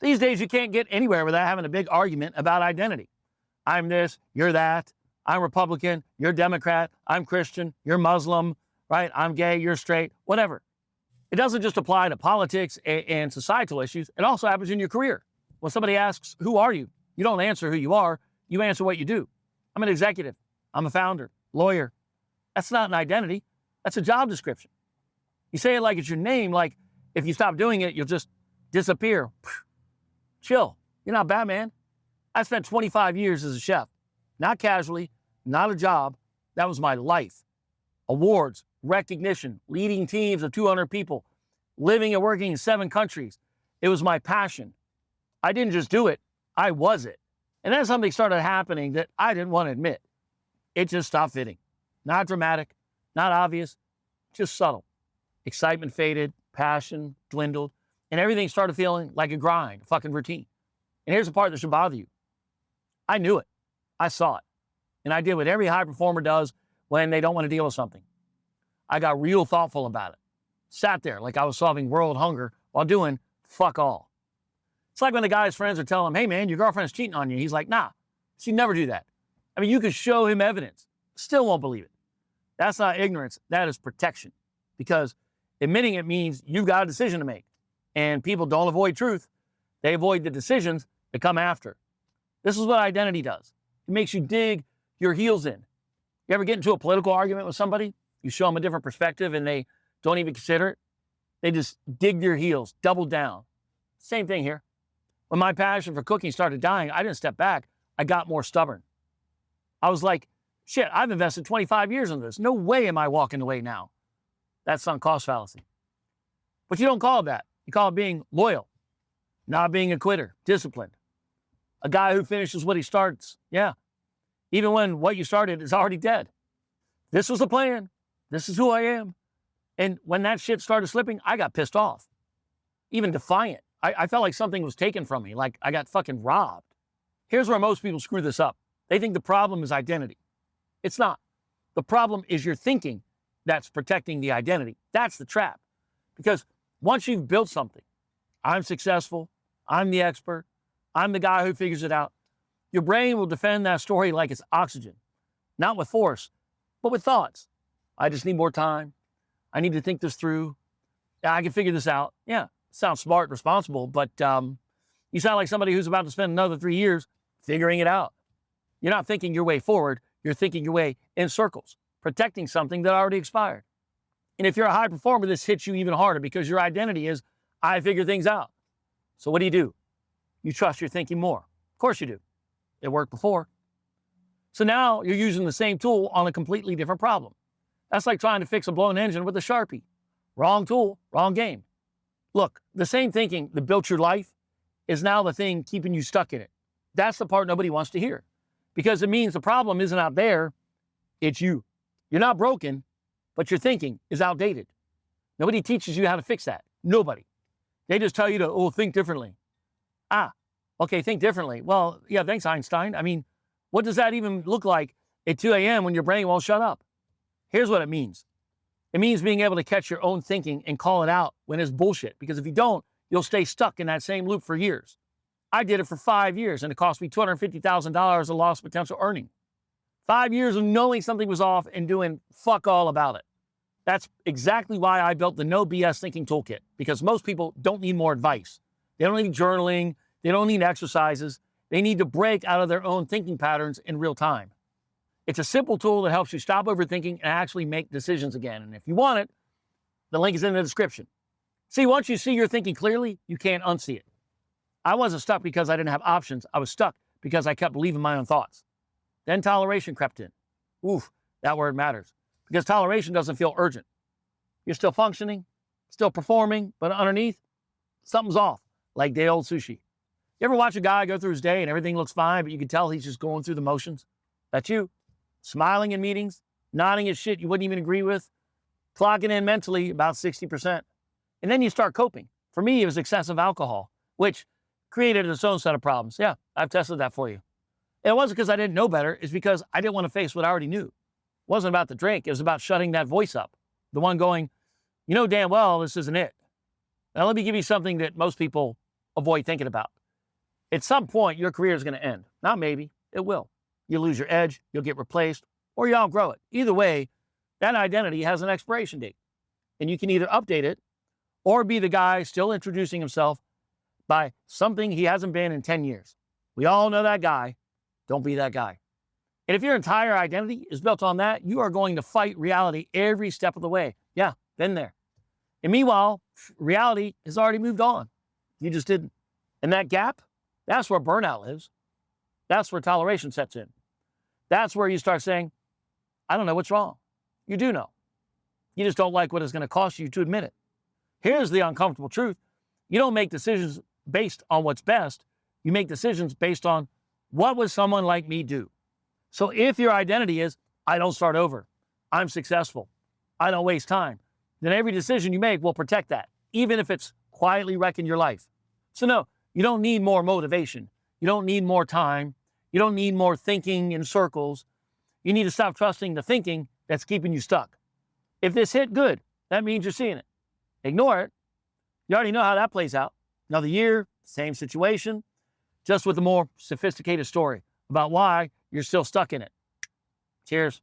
These days, you can't get anywhere without having a big argument about identity. I'm this, you're that. I'm Republican, you're Democrat. I'm Christian, you're Muslim, right? I'm gay, you're straight, whatever. It doesn't just apply to politics and societal issues. It also happens in your career. When somebody asks, who are you? You don't answer who you are. You answer what you do. I'm an executive. I'm a founder, lawyer. That's not an identity. That's a job description. You say it like it's your name, like if you stop doing it, you'll just disappear. Chill. You're not Batman. I spent 25 years as a chef. Not casually, not a job. That was my life. Awards, recognition, leading teams of 200 people, living and working in 7 countries. It was my passion. I didn't just do it. I was it. And then something started happening that I didn't want to admit. It just stopped fitting. Not dramatic, not obvious, just subtle. Excitement faded, passion dwindled, and everything started feeling like a grind, a fucking routine. And here's the part that should bother you. I knew it. I saw it. And I did what every high performer does when they don't want to deal with something. I got real thoughtful about it. Sat there like I was solving world hunger while doing fuck all. It's like when the guy's friends are telling him, hey man, your girlfriend's cheating on you. He's like, nah, she'd never do that. I mean, you could show him evidence. Still won't believe it. That's not ignorance. That is protection. Because admitting it means you've got a decision to make. And people don't avoid truth. They avoid the decisions that come after. This is what identity does. It makes you dig your heels in. You ever get into a political argument with somebody? You show them a different perspective and they don't even consider it. They just dig their heels, double down. Same thing here. When my passion for cooking started dying, I didn't step back. I got more stubborn. I was like, shit, I've invested 25 years in this. No way am I walking away now. That's sunk cost fallacy. But you don't call it that. You call it being loyal, not being a quitter, disciplined. A guy who finishes what he starts. Yeah. Even when what you started is already dead. This was the plan. This is who I am. And when that shit started slipping, I got pissed off. Even defiant. I felt like something was taken from me, like I got fucking robbed. Here's where most people screw this up. They think the problem is identity. It's not. The problem is your thinking that's protecting the identity. That's the trap. Because once you've built something, I'm successful, I'm the expert, I'm the guy who figures it out, your brain will defend that story like it's oxygen. Not with force, but with thoughts. I just need more time. I need to think this through. I can figure this out. Yeah, sounds smart and responsible, but you sound like somebody who's about to spend another 3 years figuring it out. You're not thinking your way forward. You're thinking your way in circles, protecting something that already expired. And if you're a high performer, this hits you even harder because your identity is, I figure things out. So what do? You trust your thinking more. Of course you do. It worked before. So now you're using the same tool on a completely different problem. That's like trying to fix a blown engine with a Sharpie. Wrong tool, wrong game. Look, the same thinking that built your life is now the thing keeping you stuck in it. That's the part nobody wants to hear because it means the problem isn't out there, it's you. You're not broken, but your thinking is outdated. Nobody teaches you how to fix that. Nobody. They just tell you to, think differently. Okay, think differently. Well, yeah, thanks, Einstein. I mean, what does that even look like at 2 a.m. when your brain won't shut up? Here's what it means. It means being able to catch your own thinking and call it out when it's bullshit. Because if you don't, you'll stay stuck in that same loop for years. I did it for 5 years and it cost me $250,000 of lost potential earning. 5 years of knowing something was off and doing fuck all about it. That's exactly why I built the No BS Thinking Toolkit, because most people don't need more advice. They don't need journaling. They don't need exercises. They need to break out of their own thinking patterns in real time. It's a simple tool that helps you stop overthinking and actually make decisions again. And if you want it, the link is in the description. See, once you see your thinking clearly, you can't unsee it. I wasn't stuck because I didn't have options. I was stuck because I kept believing my own thoughts. Then toleration crept in. Oof, that word matters. Because toleration doesn't feel urgent. You're still functioning, still performing, but underneath, something's off, like day-old sushi. You ever watch a guy go through his day and everything looks fine, but you can tell he's just going through the motions? That's you. Smiling in meetings, nodding at shit you wouldn't even agree with, clocking in mentally about 60%. And then you start coping. For me, it was excessive alcohol, which created its own set of problems. Yeah, I've tested that for you. And it wasn't because I didn't know better. It's because I didn't want to face what I already knew. It wasn't about the drink. It was about shutting that voice up. The one going, you know damn well this isn't it. Now let me give you something that most people avoid thinking about. At some point, your career is going to end. Not maybe, it will. You lose your edge, you'll get replaced, or you outgrow it. Either way, that identity has an expiration date. And you can either update it or be the guy still introducing himself by something he hasn't been in 10 years. We all know that guy. Don't be that guy. And if your entire identity is built on that, you are going to fight reality every step of the way. Yeah, been there. And meanwhile, reality has already moved on. You just didn't. And that gap, that's where burnout lives. That's where toleration sets in. That's where you start saying, I don't know what's wrong. You do know. You just don't like what it's going to cost you to admit it. Here's the uncomfortable truth. You don't make decisions based on what's best. You make decisions based on what would someone like me do? So if your identity is, I don't start over, I'm successful, I don't waste time, then every decision you make will protect that, even if it's quietly wrecking your life. So no, you don't need more motivation. You don't need more time. You don't need more thinking in circles. You need to stop trusting the thinking that's keeping you stuck. If this hit, good. That means you're seeing it. Ignore it. You already know how that plays out. Another year, same situation, just with a more sophisticated story about why you're still stuck in it. Cheers.